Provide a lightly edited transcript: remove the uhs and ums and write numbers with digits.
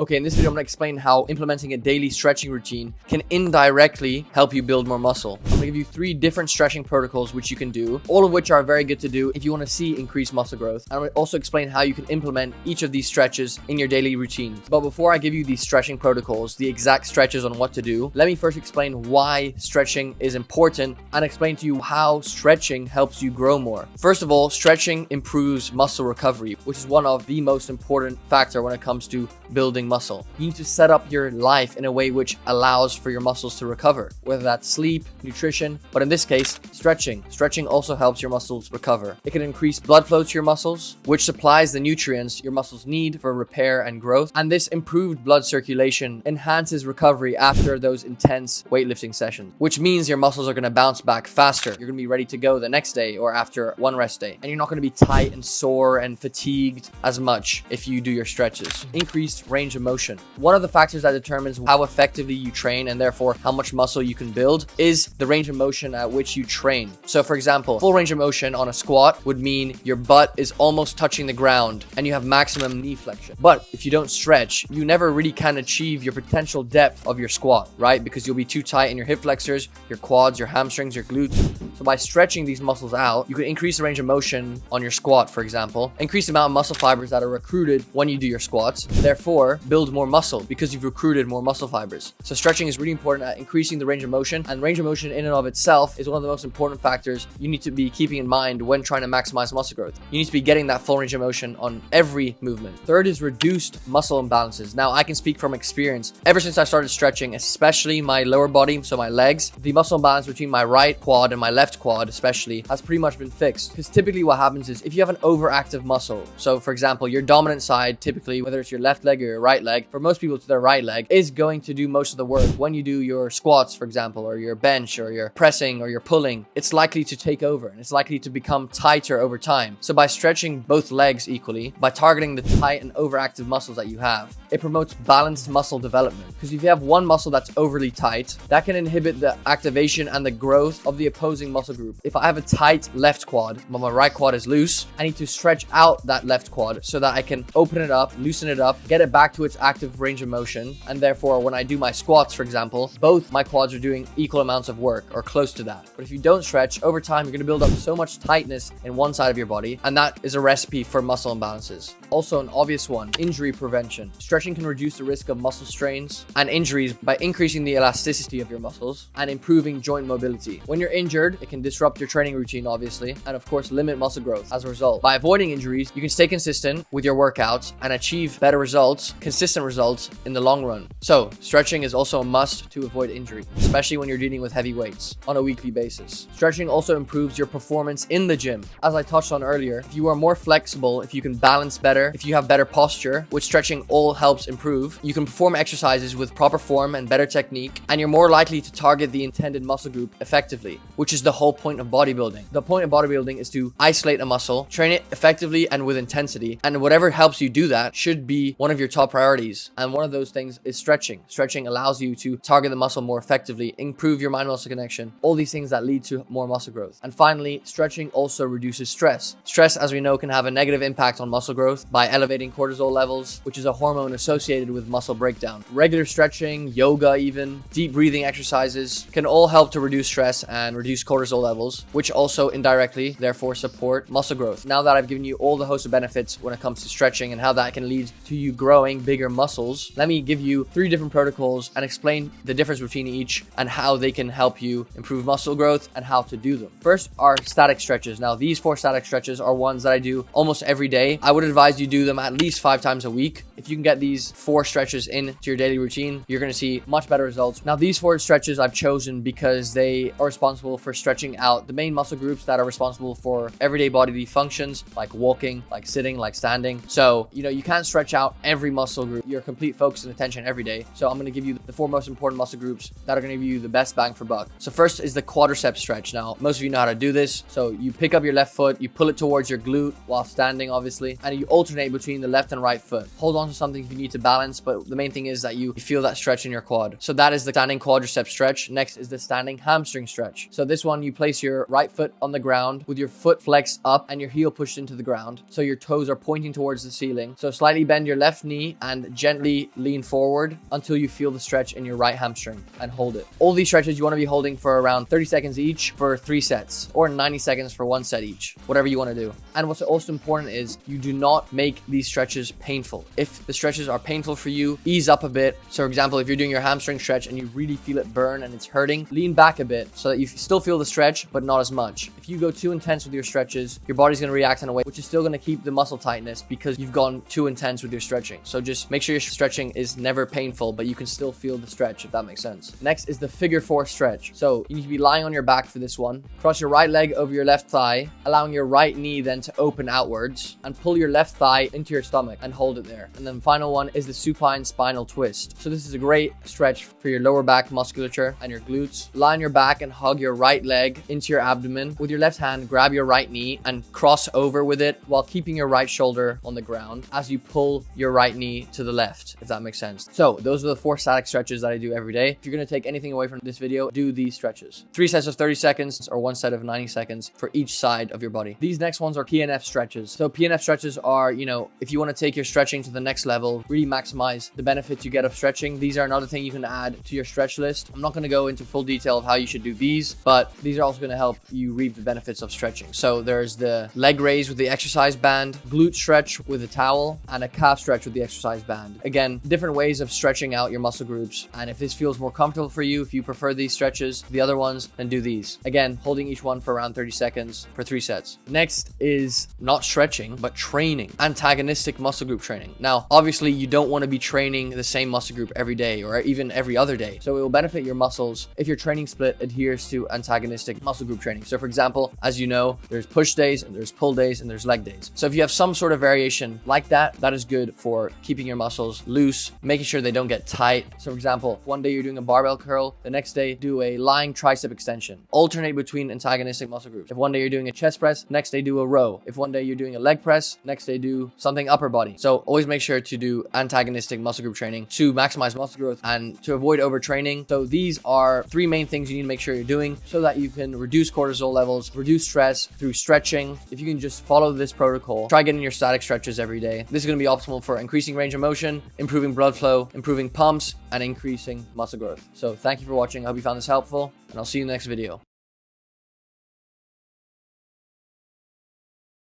Okay, in this video, I'm going to explain how implementing a daily stretching routine can indirectly help you build more muscle. I'm going to give you 3 different stretching protocols which you can do, all of which are very good to do if you want to see increased muscle growth. I'm going to also explain how you can implement each of these stretches in your daily routine. But before I give you these stretching protocols, the exact stretches on what to do, let me first explain why stretching is important and explain to you how stretching helps you grow more. First of all, stretching improves muscle recovery, which is one of the most important factors when it comes to building muscle. You need to set up your life in a way which allows for your muscles to recover, whether that's sleep, nutrition, but in this case, stretching. Stretching also helps your muscles recover. It can increase blood flow to your muscles, which supplies the nutrients your muscles need for repair and growth. And this improved blood circulation enhances recovery after those intense weightlifting sessions, which means your muscles are going to bounce back faster. You're going to be ready to go the next day or after one rest day. And you're not going to be tight and sore and fatigued as much if you do your stretches. Increased range of motion. One of the factors that determines how effectively you train and therefore how much muscle you can build is the range of motion at which you train. So for example, full range of motion on a squat would mean your butt is almost touching the ground and you have maximum knee flexion. But if you don't stretch, you never really can achieve your potential depth of your squat, right? Because you'll be too tight in your hip flexors, your quads, your hamstrings, your glutes. So by stretching these muscles out, you can increase the range of motion on your squat, for example, increase the amount of muscle fibers that are recruited when you do your squats, therefore build more muscle because you've recruited more muscle fibers. So stretching is really important at increasing the range of motion, and range of motion in and of itself is one of the most important factors you need to be keeping in mind when trying to maximize muscle growth. You need to be getting that full range of motion on every movement. Third is reduced muscle imbalances. Now I can speak from experience. Ever since I started stretching, especially my lower body, so my legs, the muscle imbalance between my right quad and my left quad especially has pretty much been fixed. Because typically what happens is if you have an overactive muscle, so for example, your dominant side, typically whether it's your left leg or your right leg, for most people it's their right leg, is going to do most of the work. When you do your squats, for example, or your bench or your pressing or your pulling, it's likely to take over and it's likely to become tighter over time. So by stretching both legs equally, by targeting the tight and overactive muscles that you have, it promotes balanced muscle development. Because if you have one muscle that's overly tight, that can inhibit the activation and the growth of the opposing muscle group. If I have a tight left quad, but my right quad is loose, I need to stretch out that left quad so that I can open it up, loosen it up, get it back to its active range of motion. And therefore, when I do my squats, for example, both my quads are doing equal amounts of work or close to that. But if you don't stretch, over time, you're going to build up so much tightness in one side of your body. And that is a recipe for muscle imbalances. Also, an obvious one, injury prevention. Stretching can reduce the risk of muscle strains and injuries by increasing the elasticity of your muscles and improving joint mobility. When you're injured, it can disrupt your training routine, obviously, and of course, limit muscle growth as a result. By avoiding injuries, you can stay consistent with your workouts and achieve better results, consistent results in the long run. So, stretching is also a must to avoid injury, especially when you're dealing with heavy weights on a weekly basis. Stretching also improves your performance in the gym. As I touched on earlier, if you are more flexible, if you can balance better, if you have better posture, which stretching all helps improve, you can perform exercises with proper form and better technique, and you're more likely to target the intended muscle group effectively, which is the whole point of bodybuilding. The point of bodybuilding is to isolate a muscle, train it effectively and with intensity, and whatever helps you do that should be one of your top priorities. And one of those things is stretching. Stretching allows you to target the muscle more effectively, improve your mind-muscle connection, all these things that lead to more muscle growth. And finally, stretching also reduces stress. Stress, as we know, can have a negative impact on muscle growth by elevating cortisol levels, which is a hormone associated with muscle breakdown. Regular stretching, yoga even, deep breathing exercises can all help to reduce stress and reduce cortisol levels, which also indirectly, therefore, support muscle growth. Now that I've given you all the host of benefits when it comes to stretching and how that can lead to you growing bigger muscles, let me give you 3 different protocols and explain the difference between each and how they can help you improve muscle growth and how to do them. First are static stretches. Now, these 4 static stretches are ones that I do almost every day. I would advise you do them at least 5 times a week. If you can get these 4 stretches into your daily routine, you're going to see much better results. Now, these 4 stretches I've chosen because they are responsible for stretching out the main muscle groups that are responsible for everyday bodily functions, like walking, like sitting, like standing. So, you can't stretch out every muscle group, your complete focus and attention every day. So I'm going to give you the 4 most important muscle groups that are going to give you the best bang for buck. So first is the quadricep stretch. Now, most of you know how to do this. So you pick up your left foot, you pull it towards your glute while standing, obviously, and you alternate between the left and right foot. Hold on to something if you need to balance, but the main thing is that you feel that stretch in your quad. So that is the standing quadricep stretch. Next is the standing hamstring stretch. So this one, you place your right foot on the ground with your foot flexed up and your heel pushed into the ground. So your toes are pointing towards the ceiling. So slightly bend your left knee and and gently lean forward until you feel the stretch in your right hamstring and hold it. All these stretches you want to be holding for around 30 seconds each for 3 sets, or 90 seconds for 1 set each, whatever you want to do. And what's also important is you do not make these stretches painful. If the stretches are painful for you, ease up a bit. So for example, if you're doing your hamstring stretch and you really feel it burn and it's hurting, lean back a bit so that you still feel the stretch, but not as much. If you go too intense with your stretches, your body's going to react in a way which is still going to keep the muscle tightness because you've gone too intense with your stretching. So just make sure your stretching is never painful, but you can still feel the stretch, if that makes sense. Next is the figure 4 stretch. So you need to be lying on your back for this one. Cross your right leg over your left thigh, allowing your right knee then to open outwards, and pull your left thigh into your stomach and hold it there. And then the final one is the supine spinal twist. So this is a great stretch for your lower back musculature and your glutes. Lie on your back and hug your right leg into your abdomen. With your left hand, grab your right knee and cross over with it while keeping your right shoulder on the ground as you pull your right knee to the left, if that makes sense. So those are the 4 static stretches that I do every day. If you're going to take anything away from this video, do these stretches. 3 sets of 30 seconds or 1 set of 90 seconds for each side of your body. These next ones are PNF stretches. So PNF stretches are, if you want to take your stretching to the next level, really maximize the benefits you get of stretching. These are another thing you can add to your stretch list. I'm not going to go into full detail of how you should do these, but these are also going to help you reap the benefits of stretching. So there's the leg raise with the exercise band, glute stretch with a towel, and a calf stretch with the exercise band. Again, different ways of stretching out your muscle groups. And if this feels more comfortable for you, if you prefer these stretches, the other ones, then do these. Again, holding each one for around 30 seconds for 3 sets. Next is not stretching, but training, antagonistic muscle group training. Now, obviously you don't want to be training the same muscle group every day or even every other day. So it will benefit your muscles if your training split adheres to antagonistic muscle group training. So for example, as you know, there's push days and there's pull days and there's leg days. So if you have some sort of variation like that, that is good for keeping your muscles loose, making sure they don't get tight. So for example, one day you're doing a barbell curl, the next day do a lying tricep extension. Alternate between antagonistic muscle groups. If one day you're doing a chest press, next day do a row. If one day you're doing a leg press, next day do something upper body. So always make sure to do antagonistic muscle group training to maximize muscle growth and to avoid overtraining. So these are 3 main things you need to make sure you're doing so that you can reduce cortisol levels, reduce stress through stretching. If you can just follow this protocol, try getting your static stretches every day. This is going to be optimal for increasing range of motion, improving blood flow, improving pumps, and increasing muscle growth. So thank you for watching. I hope you found this helpful, and I'll see you in the next video.